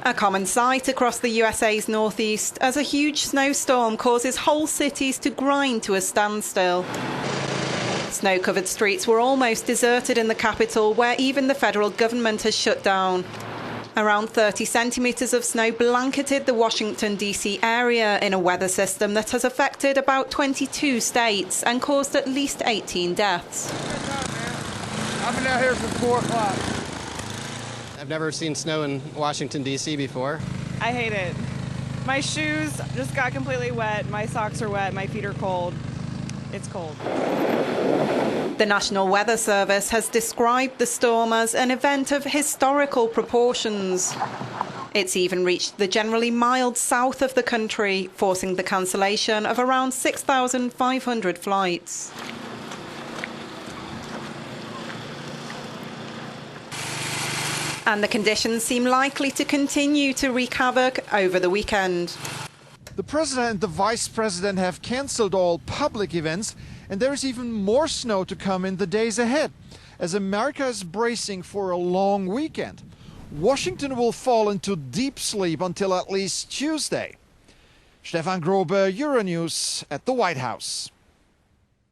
A common sight across the USA's northeast as a huge snowstorm causes whole cities to grind to a standstill. Snow-covered streets were almost deserted in the capital, where even the federal government has shut down. Around 30 centimetres of snow blanketed the Washington, D.C. area in a weather system that has affected about 22 states and caused at least 18 deaths. I've been out here since 4 o'clock. I've never seen snow in Washington, D.C. before. I hate it. My shoes just got completely wet. My socks are wet. My feet are cold. It's cold. The National Weather Service has described the storm as an event of historical proportions. It's even reached the generally mild south of the country, forcing the cancellation of around 6,500 flights. And the conditions seem likely to continue to wreak havoc over the weekend. The president and the vice president have cancelled all public events, and there is even more snow to come in the days ahead, as America is bracing for a long weekend. Washington will fall into deep sleep until at least Tuesday. Stefan Grobe, Euronews at the White House.